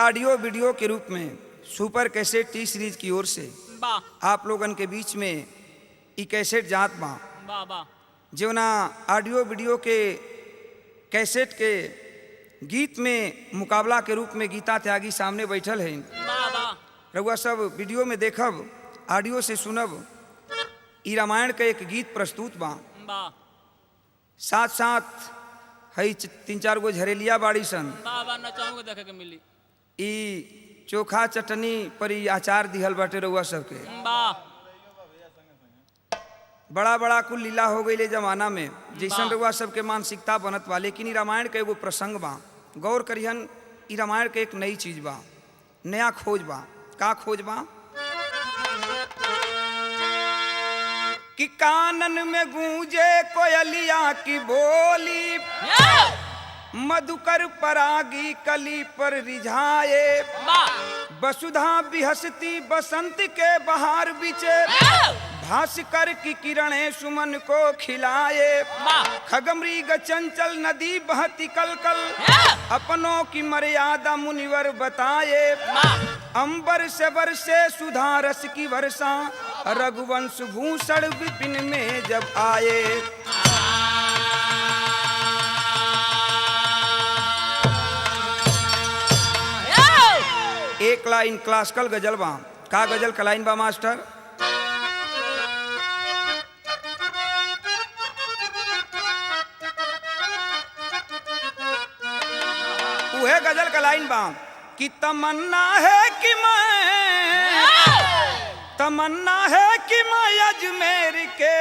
Audio video के रूप में सुपर कैसेट टी सीरीज की ओर से आप लोगन के बीच में ई कैसेट जात बा जौना ऑडियो वीडियो के कैसेट के गीत में मुकाबला के रूप में गीता त्यागी सामने बैठल है। रउआ सब वीडियो में देखब, ऑडियो से सुनब। ई रामायण का एक गीत प्रस्तुत बा। साथ साथ हई 3-4 गो झरेलिया बाड़ी सन। देखे के मिली ई चोखा चटनी पर ई अचार दिहल बाटे रउआ सबके। बड़ा बड़ा कुल लीला हो गई जमाना में जैसन रउआ सबके मानसिकता बनत बा। लेकिन ई रामायण के एगो प्रसंग बा, गौर करिहन। ई रामायण के एक नई चीज बा, नया खोज बा। का खोज बा? कि कानन में गूंजे कोयलिया की बोली, मधुकर परागी कली पर रिझाए, वसुधा बिहसती बसंत के बहार बिचे, भास्कर की किरणें सुमन को खिलाए, खगमृग चंचल नदी बहती कलकल, अपनों की मर्यादा मुनिवर बताए, अंबर से बरसे सुधा रस की वर्षा, रघुवंश भूषण विपिन में जब आए। एक लाइन क्लासिकल गजल बा। का गजल का लाइन बा मास्टर? उहे गजल का लाइन बा कि तमन्ना है कि मैं अजमेर के,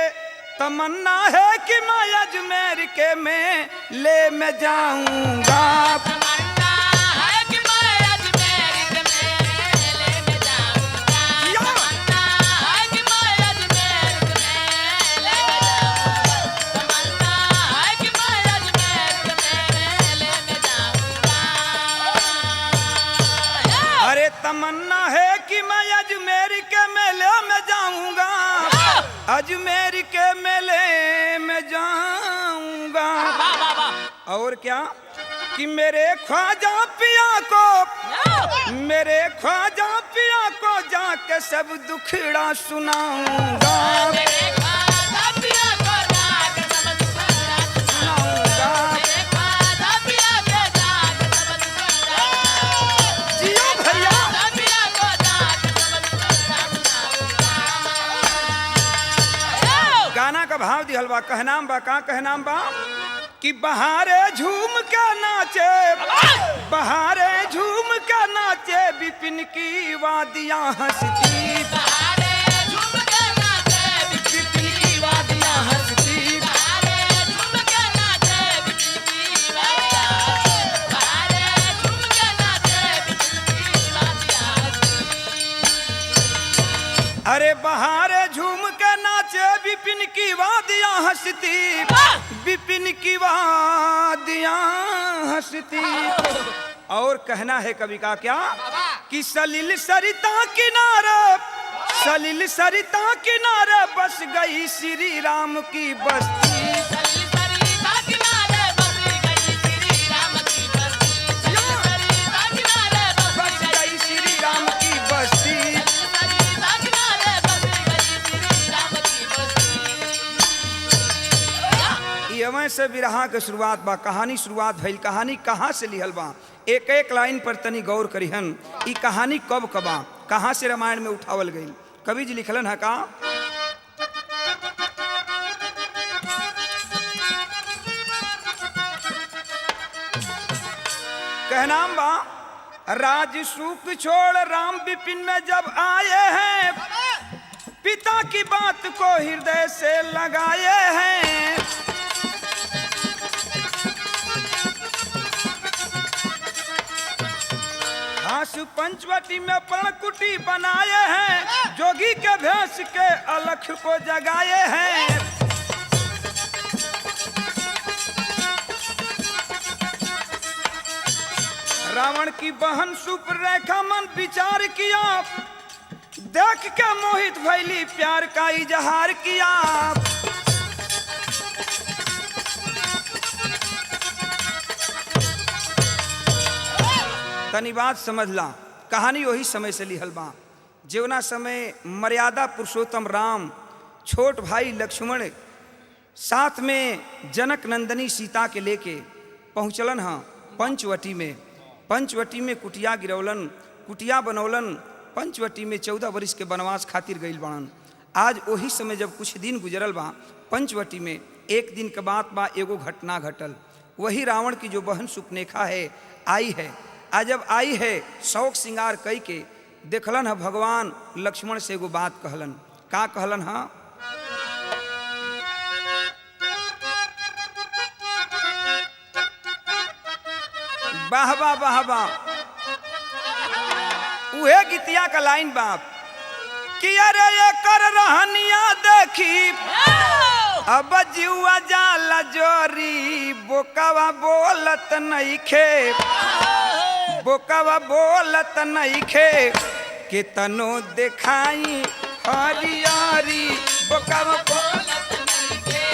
तमन्ना है कि मैं अजमेर के मैं ले में जाऊंगा। तमन्ना है कि मैं अजमेर के मेले में जाऊंगा, अजमेर के मेले में जाऊंगा। और क्या कि मेरे ख्वाजा पिया को जाके सब दुखड़ा सुनाऊंगा। गाना का भाव दिहल बा, कहनाम बा। का कहनाम बा? कि बहारे झूम के नाचे, बहारे झूम के नाचे, विपिन की वादियां हंसती, विपिन की वादियां हंसती। अरे बहारे झूम के नाचे, विपिन की वादियां हंसती, विपिन की वादियां हंसती। और कहना है कवि का क्या? कि सलिल सरिता किनारे, सलिल सरिता किनारे बस गई श्री राम की बस्ती। से विरहा के शुरुआत बा, कहानी शुरुआत भइल। कहानी कहाँ से लिहल बा? एक एक लाइन पर तनी गौर करिहन। ई कहानी कब कबा, कहाँ से रामायण में उठावल गई? कवि जी लिखलन है का? कहनाम बा, राज सुख छोड़ राम विपिन में जब आए हैं, पिता की बात को हृदय से लगाए हैं, पंचवटी में पर्णकुटी बनाए हैं, जोगी के भेष के अलख को जगाए हैं। रावण की बहन सुपरेखा मन विचार किया, देख के मोहित भैली प्यार का इजहार किया। तनी बात समझला। कहानी वही समय से लिहल बा जेवना समय मर्यादा पुरुषोत्तम राम, छोट भाई लक्ष्मण, साथ में जनक नंदनी सीता के लेके पहुँचलन हाँ पंचवटी में। पंचवटी में कुटिया गिरौलन, कुटिया बनौलन। पंचवटी में 14 वर्ष के वनवास खातिर गईल बाड़न। आज वही समय जब कुछ दिन गुजरल बा, पंचवटी में एक दिन के बात बा, एगो घटना घटल। वही रावण की जो बहन सुपनेखा है आई है। आज जब आई है शौक श्रृंगार कई के देखलन है, भगवान लक्ष्मण से एगो बात कहलन। का कहलन है? वाह वाह वाह वाह, उहे गीतिया का लाइन बाप कि अरे ये कर रहनिया देखी अब जीवा जाला जोरी, बोकावा बोलत नहीं खे, बोकावा बोलत नहीं खे, के तनो दिखाई हरियारी, बोकावा बोलत नहीं खे,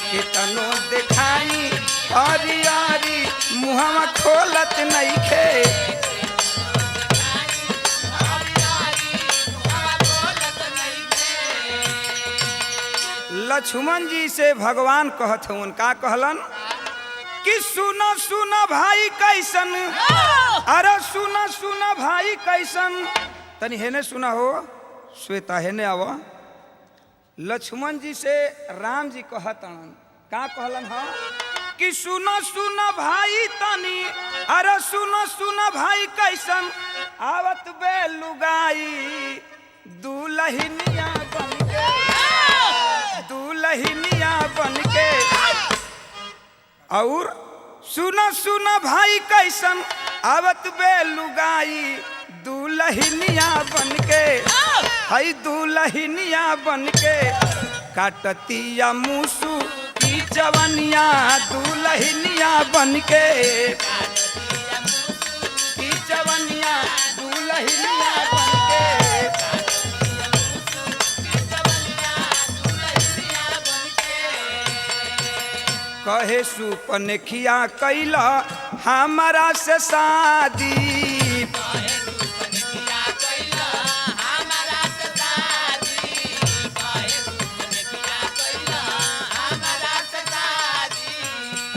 के तनो दिखाई हरियारी, मुहवा खोलत नहीं खे। लक्ष्मण जी से भगवान कहत हूँ, का कहलन कि सुनो सुनो भाई कैसन, अरे सुनो सुनो भाई कैसन, तनी हेने सुना हो श्वेता, हेने आवा। लक्ष्मण जी से राम जी कहत हन, का कहलन हा कि सुनो सुनो भाई तनी, अरे सुनो सुनो भाई कैसन, आवत बे लुगाई दुल्हनिया बनके, दुल्हनिया बनके, और सुनो सुनो भाई कैसन, आवत बे लुगाई दुल्हनिया बनके, हई दुल्हनिया बनके, काटतिया मूसू की जवनिया दुल्हनिया बनके, की जवनिया दुल्हनिया बनके। कहे सुपनेखिया कैला हमारा से शादी,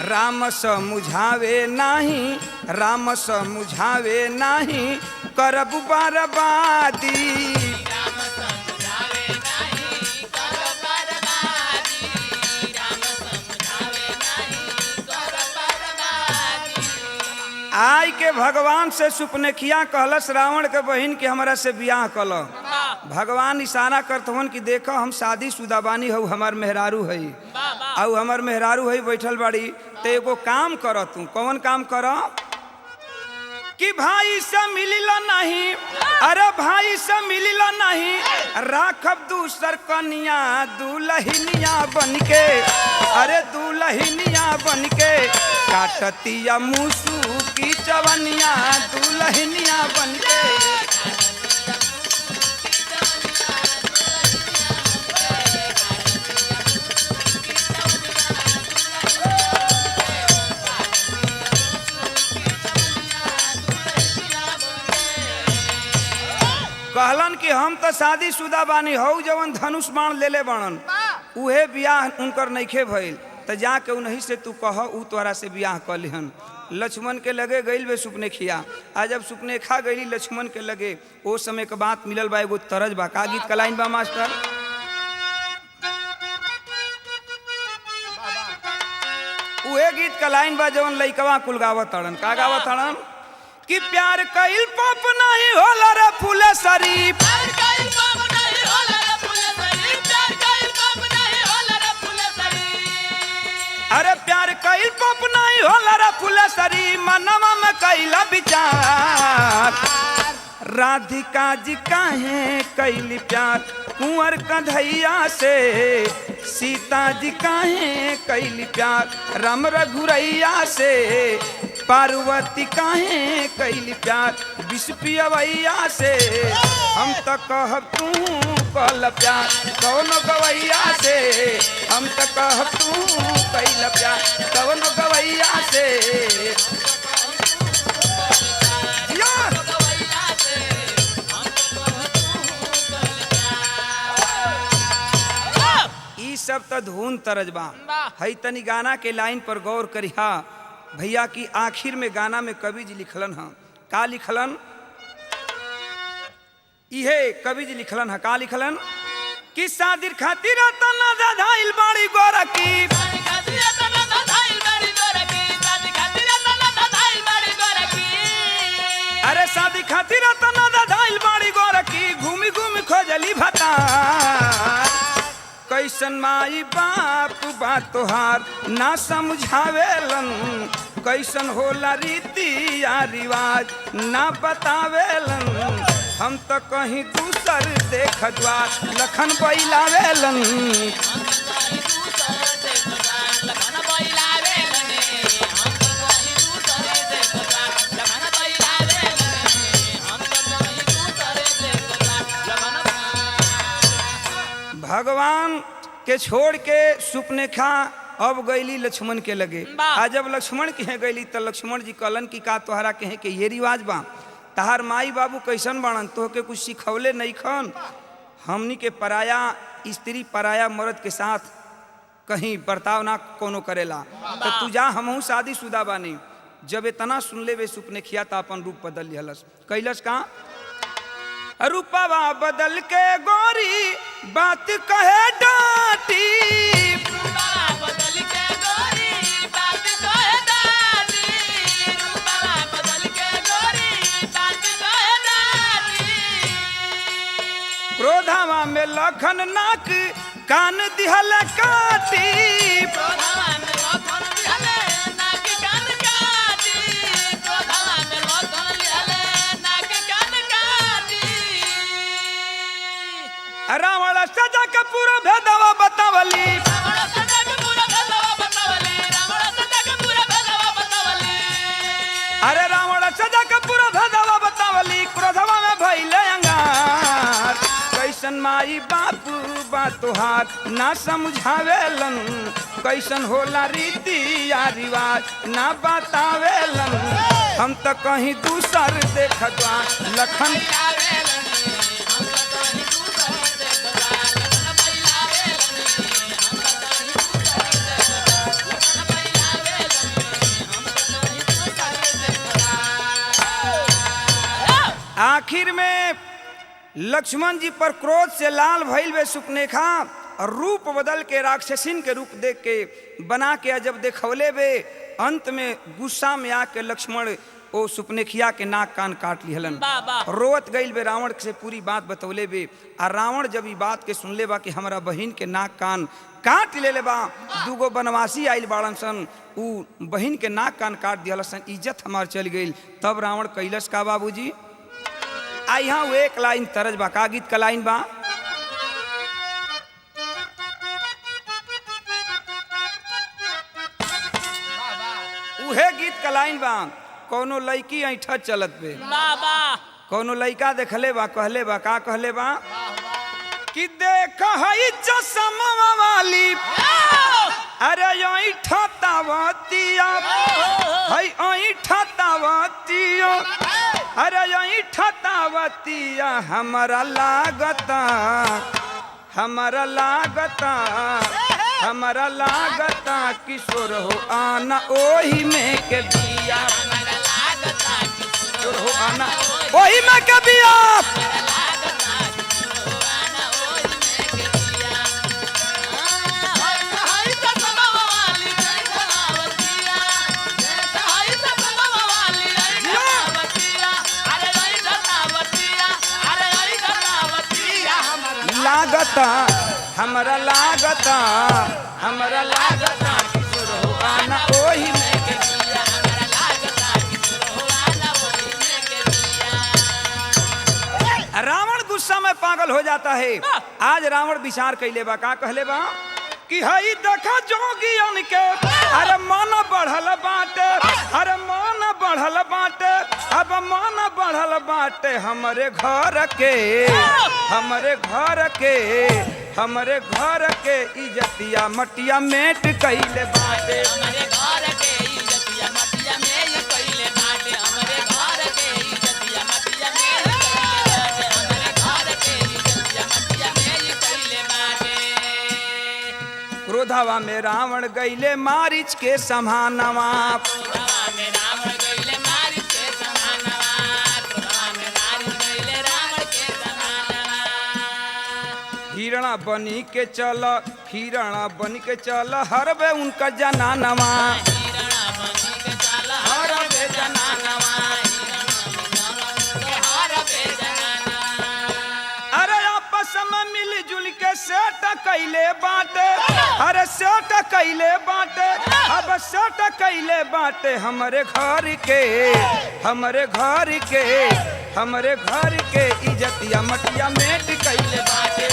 राम समुझावे नाही, राम समुझावे नाही, करब बर्बादी, आई के भगवान से सुपनेखिया कहलस रावण के बहन के हमरा से बियाह कल। भगवान इशारा करत हन कि देखो हम शादीशुदा बानी, हऊ हमार मेहरारू है, और हमार मेहरारू है बैठल बाड़ी, तो एगो काम कर तू। कौन काम कर? कि भाई से मिलिला नहीं, अरे भाई से मिलिला नहीं, राखब दूसर कन्या दुल्हनिया बनके, अरे दुल्हनिया बनके, काटतिया मूसू की जवनिया दुल्हनिया बनके। कहलन कि हम तो शादीशुदा बानी, हऊ जवन धनुष बाण ले ले बनन, उहे बियाह उनकर नइखे भइल, तो जाके उन्हीं से तू कह, ऊ तोरा से बियाह कर लिहन। लक्ष्मण के लगे गईल बे सुपनेखिया। आज जब सुपनेखा गईली लक्ष्मण के लगे, ओ समय के बात मिलल बा, एगो तरज बा। का गीत का लाइन बा मास्टर? उहे गीत का लाइन बा जवन लइकवा कुल गावत तड़न। का गावत तड़न? कि प्यार कइल पाप नहीं होला रे फूले शरीफ, प्यार कइल पाप नहीं होला रे फूले शरीफ, प्यार कइल पाप नहीं होला रे फूले शरीफ, अरे प्यार कइल पाप नहीं होला रे फूले शरीफ, मनवा में कइला विचार, राधिका जी काहे कइली प्यार कुंवर कन्हैया से, सीता जी काहे कइली प्यार राम रघुरैया से, पार्वती काहे कइली प्यार विष पियवैया से, हम तो कहब तू कल प्यार कौन गवैया से, हम तो कहब तू कइल प्यार कौन गवैया से। सब त धुन तरजबा वाह। हई तनी गाना के लाइन पर गौर करिहा भैया की आखिर में गाना में कवि जी लिखलन ह का लिखलन इहे कवि जी लिखलन ह का लिखलन कि शादी खातिर तना दाधाइल बाड़ी गोरा की अरे शादी खातिर तना दाधाइल बाड़ी गोरा की घूमी घूमी खोजली भता कैसन माई बाप बा तोहार ना समझावेलन कैसन होला रीति या रिवाज ना बतावेलन हम तो कहीं दूसर देख द्वार लखन बैलावेलन भगवान के छोड़ के सुपनेखा अब गईली लक्ष्मण के लगे आ जब लक्ष्मण के गईली तो लक्ष्मण जी कहलन कि का तोहरा कहे के ये रिवाज बा तहार माई बाबू कैसन बाड़न तो के कुछ सिखौले नहीं खन हमनी के पराया स्त्री पराया मर्द के साथ कहीं बर्ताव ना कोनो करेला तो तू जा हमहू शादीशुदा बानी जब इतना सुन ले वे सुपनेखिया तो अपन रूप बदल लिहलस कैलस का रूपवा बदल के गोरी बात कहे डांटी क्रोधवा में लखन नाक कान दिहल काटी रावण सजा का पूरा भेदवा बतावली अरे रावण सजा का पूरा भेदवा बतावली क्रोधवा में भइले अंगार कैसन माई बाप बा तोहार ना समझावेलन कैसन होला रीति या रिवाज ना बतावेलन हम तो कहीं दूसर देखा लखन आखिर में लक्ष्मण जी पर क्रोध से लाल भइल वे सुपनेखा और रूप बदल के राक्षसिन के रूप देख के बना के जब देखौले वे अंत में गुस्सा में आके लक्ष्मण ओ सुपनेखिया के नाक कान काट लिहलन रोवत गईल बे रावण से पूरी बात बतौले बे आ रावण जब ई बात के सुनले बा कि हमारा बहिन के नाक कान काट ले बा दूगो बनवासी आइल बाड़न सन उ बहिन के नाक कान काट दिहल सन इज्जत हमार चल गई तब रावण कैलस का बाबूजी आ यहाँ वो एक लाइन तरज बा का गीत का लाइन बा उहे गीत का लाइन बा कोनो लड़की ऐठा चलत बे कोनो लड़का देखले बा कहले बा का कहले बा कि देख हई चश्मा वाली अरे ऐठा तावतिया हई ऐठा तावतिया अरे ऐठा तावतिया हमारा लागता हमारा लागता किशोर हो आना ओही में के बिया किशोर हो आना ओही में के बिया लागता हमारा लागता किशोर हो आना ओही में के बिया रावण गुस्सा में पागल हो जाता है आज रावण विचार कैले बा का कहले बा कि हई देखा जोगियन के अरे मन बढ़ल बाटे अरे मन बढ़ल बाटे अब मन बढ़ल बाटे हमरे घर के इज्जतिया मटिया मेट कैले बाटे हमरे घर के इज्जतिया मटिया में कैले बाटे हमरे घर के इज्जतिया मटिया में कैले बाटे हमरे घर के इज्जतिया मटिया में कैले बाटे क्रोधावा में रावण गईले मारिच के समानवा। हिरणा बनी के चल, हिरणा बनी के चल, हरबे उनका जनानवा। हरबे जनानवा। अरे आपस में मिलजुल के सेट कैले बाटे, अरे सेट कैले बाटे, अब सेट कैले बाटे हमरे घर के, हमरे घर के, हमरे घर के इज्जतिया मटिया मेट कैले बाटे।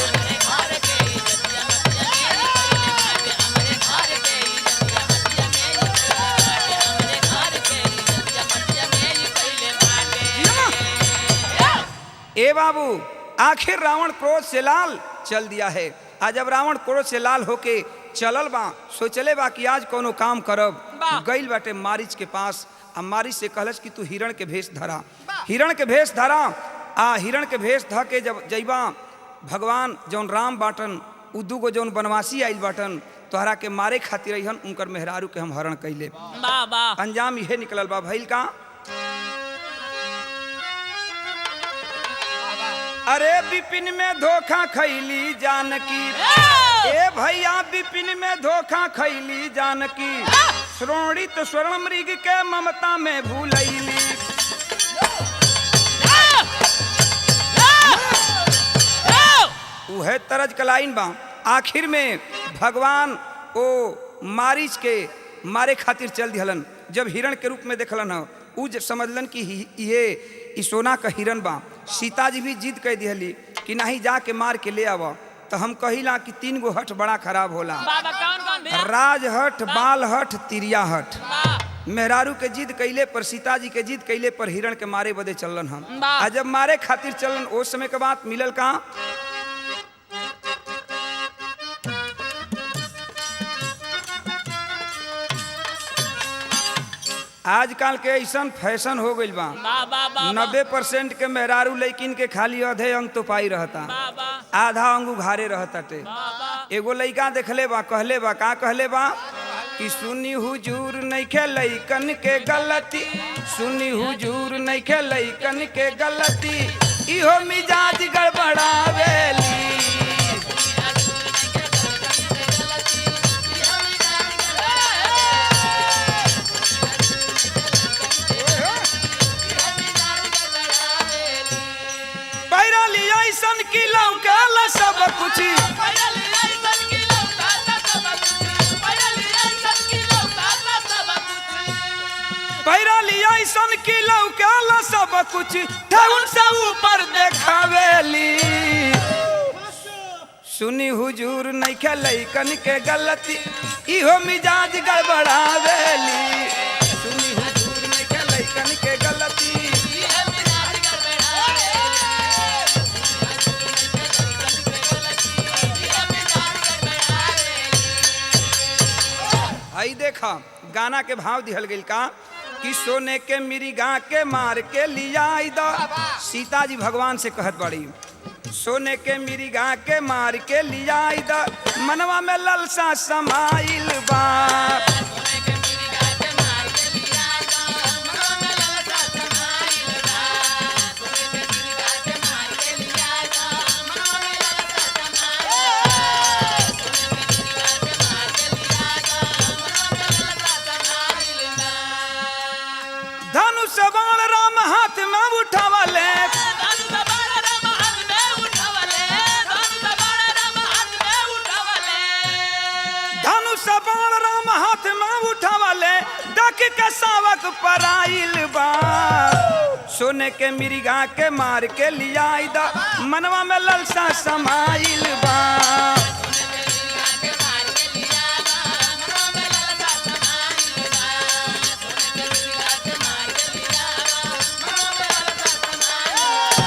ए बाबू, आखिर रावण क्रोध से लाल चल दिया है। आज जब रावण क्रोध से लाल होके चलल बा, सोचले बा कि आज कोनो काम करब। गइल बाटे मारिच के पास, अब मारिच से कहलस कि तू हिरण के भेष धरा, हिरण के भेष धरा। हिरण के भेष ध के जब जइबा, भगवान जौन राम बाटन उ दूगो जौन बनवासी आइल बाटन तोहरा के मारे खातिर अइहन, उनकर मेहरारू के हम हरण कैले। अंजाम इहे निकलल बा। भइल का? अरे विपिन में धोखा खैली जानकी, ए भैया विपिन में धोखा खैली जानकी, श्रोणित स्वर्ण मृग के ममता में भूलैली। उहे तरज कलाइन बा। आखिर में भगवान ओ मारिच के मारे खातिर चल दिहलन। जब हिरण के रूप में देखलन ह, उ समझलन कि ये सोना का हिरण बा। सीता जी भी जिद कह दिहली कि नहीं जाके मार के ले आवा। तो हम कहिला कि 3 गो हट बड़ा खराब होला, राज हट, बाल हट, तिरिया हट। मेहरारू के जिद कैले पर, सीता जी के जिद कैले पर हिरण के मारे बदे चलन हम। आ जब मारे खातिर चलन, उस समय के बात मिलल का? आजकल के ऐसा फैशन हो गइल बा, 90% के मेहरारू लैकिन के खाली आधे अंग तो पाई रहता, आधा अंग उघारे रहताटे। एगो लइका देखले बा, कहले बा का कहले बा कि सुनी हुजूर नइखे लइकन के गलती, सुनी हुजूर नइखे लइकन के गलती, इहो मिजाज गड़बड़ावेली। की लौकाला सब कुछ, पैराली ऐसन की लौकाला सब कुछ, ठेहुन से ऊपर देखावेली। सुनी हुजूर नइखे लइकन के गलती, इहो मिजाज गड़बड़ावेली। सुनी हुजूर नइखे लइकन के गलती, आई देखा गाना के भाव दिहल गइल का कि सोने के मिर्गा के मार के लिया दा। सीता जी भगवान से कहत बड़ी, सोने के मिर्गा के मार के लिया दा, मनवा में ललसा समाइल बा। सावक पराइल बा, सोने के मिर्गा के मार के लिया दा, मनवा में ललसा समाइल बा।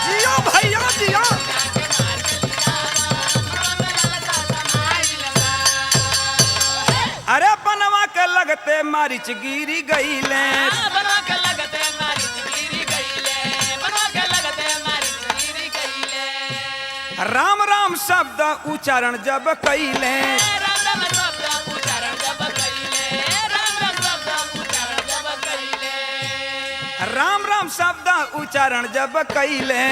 जियो भैया जियो। अरे बनवा के लगते मारिच गिरी गईले, राम राम शब्द उच्चारण जब कैले, राम शब्द उच्चारण जब कैले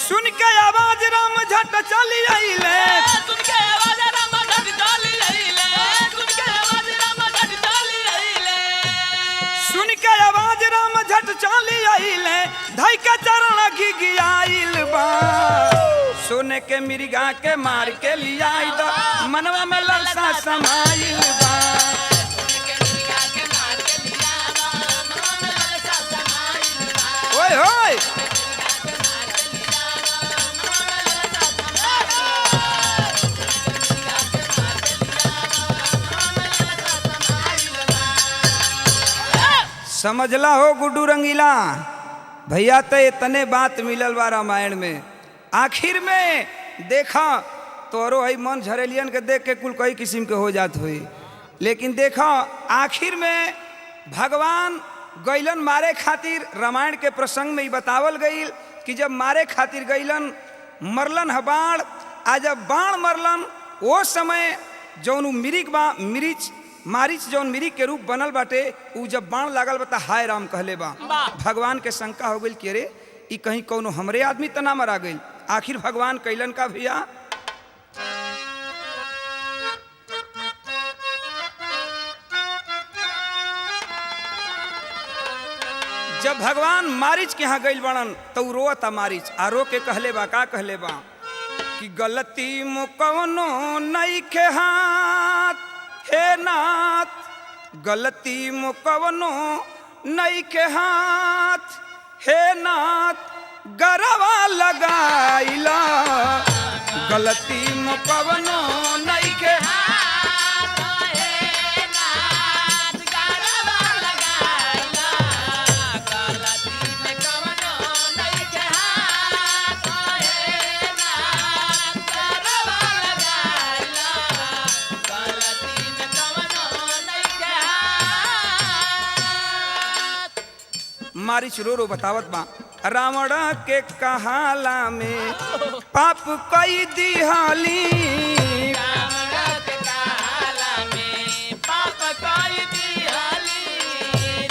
सुन के आवाज राम झट चली आइले सुन के आवाज राम झट चली आइले धई के चरण घिघियाइल बा सोने के मिर्गा के मार के लिया मनवा में ललसा समाइल बा ओए होए समझला हो गुड्डू रंगीला भैया तो इतने बात मिलल बा रामायण में। आखिर में देखा तोरो है मन झरेलियन के देख के कुल कई किस्म के हो जात हुई, लेकिन देखा आखिर में भगवान गैलन मारे खातिर। रामायण के प्रसंग में ही बतावल गईल कि जब मारे खातिर गैलन मरलन है बाण, आ जब बाण मरलन वो समय जौन मिरिक बा मारिच जौन मिरिक के रूप बनल बाटे उ जब बाण लागल बता हाय राम कहले बा। भगवान के शंका हो गई कि रे ई कहीं कौनो हमरे आदमी त ना मरा गई। आखिर भगवान कैलन का भैया जब भगवान मारिच के यहाँ गईल बड़न तो रोता मारिच आ रो के कहले बा का कहले बा कि गलती मुकवनो नहीं के हाथ हे नाथ, गलती मुकवनो नहीं के हाथ हे नाथ, गरवा लगाइला गलती मुकवनो नहीं के हाथ हे नाथ, गरवा लगाइला गलती मुकवनो नहीं के हाथ हे नाथ, गरवा लगाइला गलती मारिच रो रो बतावत बा रावण के कहाला में पाप कई दिहाली, रावण के कहाला में पाप कई दिहाली,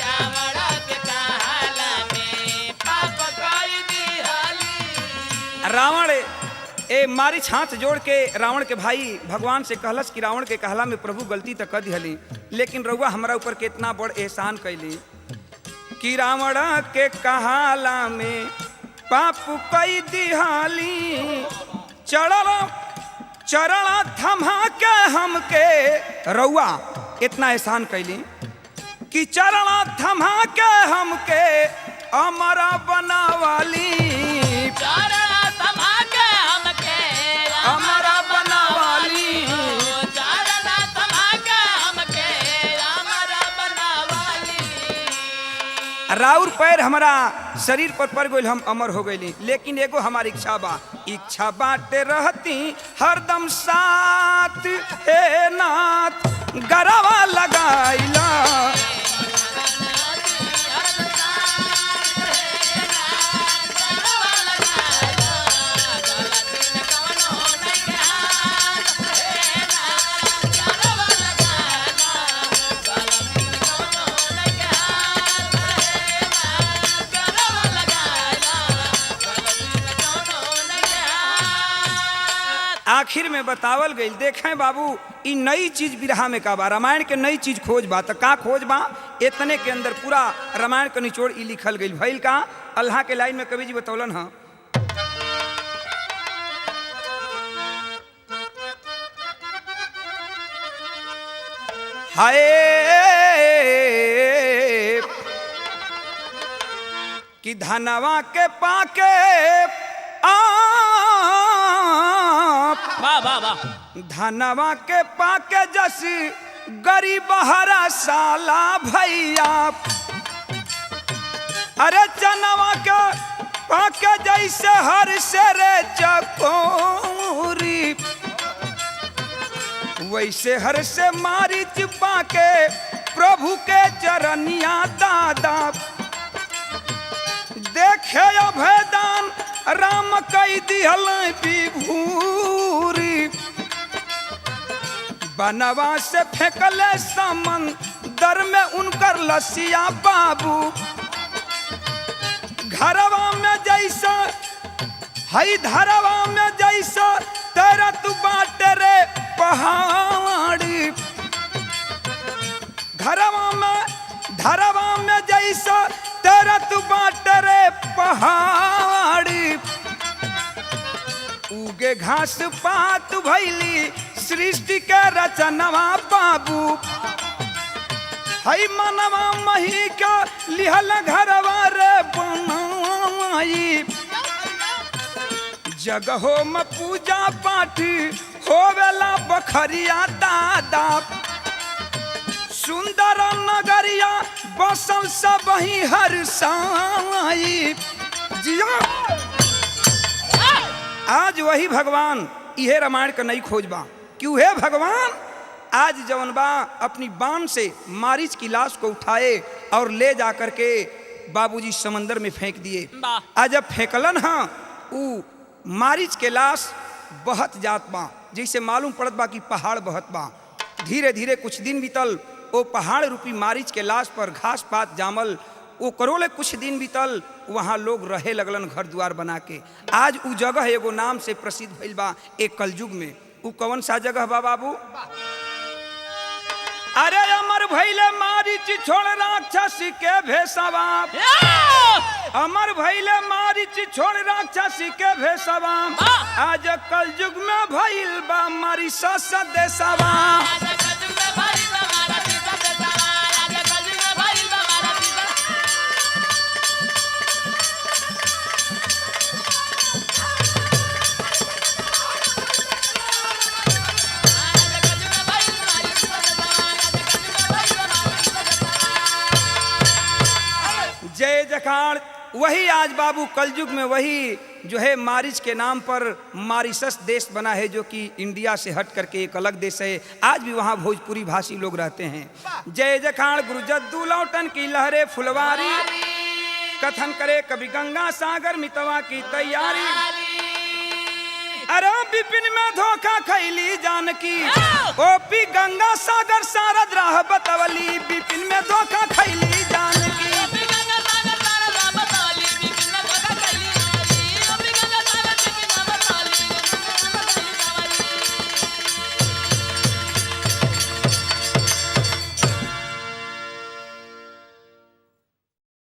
रावण के कहाला में पाप कई दिहाली। रावण ए मारिच हाथ जोड़ के रावण के भाई भगवान से कहलस कि रावण के कहला में प्रभु गलती तक कर दिहली, लेकिन रउआ हमरा ऊपर कितना बड़ एहसान कैली कि रावण के कहाला में पाप कई दिहाली, चरण थमा के हमके रउआ इतना एहसान कैली कि चरण थमा के हमके अमरा बनावाली, चरण थमा के हमके अमरा बनावाली, चरण थमा के हमके अमरा बनावाली। राउर पैर हमारा शरीर पर पड़ गई हम अमर हो गई, लेकिन एगो हमारी इच्छा बाटे रहती हरदम साथ हे नाथ, गरवा लगाइला आखिर में बतावल गई। देखें बाबू ई नई चीज बिरहा में का बा, रामायण के नई चीज खोज बा तो का खोज बा इतने के अंदर पूरा रामायण का निचोड़ ई लिखल गई। भइल का अल्लाह के लाइन में कवि जी बतौलन है हाय कि धनवा के पाके धनवा के पाके जस गरीब हरा साला भैया, अरे चनवा के पाके जैसे हर से रे चकोरी, वैसे हर से मारिच पाके प्रभु के चरनिया दादा, देखे अभयदान राम कई दिहल विभूरी, बनवा से फेंकले समंदर में उनकर लसिया बाबू। घरवा में जैसा हई धरवा में जैसा तेरा तू बाटे रे पहाड़ी। धरवा में जैसा तेरा तू बाटे रे पहाड़ी। उगे घास पात भैली सृष्टि के रचनवा बाबू। हई मनवा मही का लिहल घरवा रे बनाई। जगहो में पूजा पाठ होवेला बखरिया दादा। सुंदर नगरिया बसल सब ही हर साई जिया। आज वही भगवान इहे रामायण का नई खोज बा कि उहे भगवान आज जवन बा अपनी बाण से मारीच की लाश को उठाए और ले जा करके बाबूजी समंदर में फेंक दिए। आज जब फेंकलन हाँ उ मारीच के लाश बहत जात बा, जैसे मालूम पड़त बा कि पहाड़ बहत बा। धीरे धीरे कुछ दिन बीतल, वो पहाड़ रूपी मारीच के लाश पर घास पात जामल। वो करोले कुछ दिन बीतल, वहाँ लोग रहे लगलन घर द्वार बना के। आज उ जगह एगो नाम से प्रसिद्ध भइल बा एक कलयुग में। उ कौन सा जगह बा बाबू? अरे अमर भइले मारीच छोड़ राक्षस के भेसवा। अमर भइले मारीच छोड़ राक्षस के भेसवा। आज कलयुग में भइल बा मारीसस देसवा। जय जखाड़। वही आज बाबू कलयुग में वही जो है मारीच के नाम पर मारीसस देश बना है, जो कि इंडिया से हट करके एक अलग देश है। आज भी वहाँ भोजपुरी भाषी लोग रहते हैं। जय जखाड़ गुरु जद्दू लौटन की लहरे फुलवारी। कथन करे कभी गंगा सागर मितवा की तैयारी। अरे विपिन में धोखा खैली जानकी। ओपी गंगा सागर सारद राह बतवली। विपिन में धोखा खैली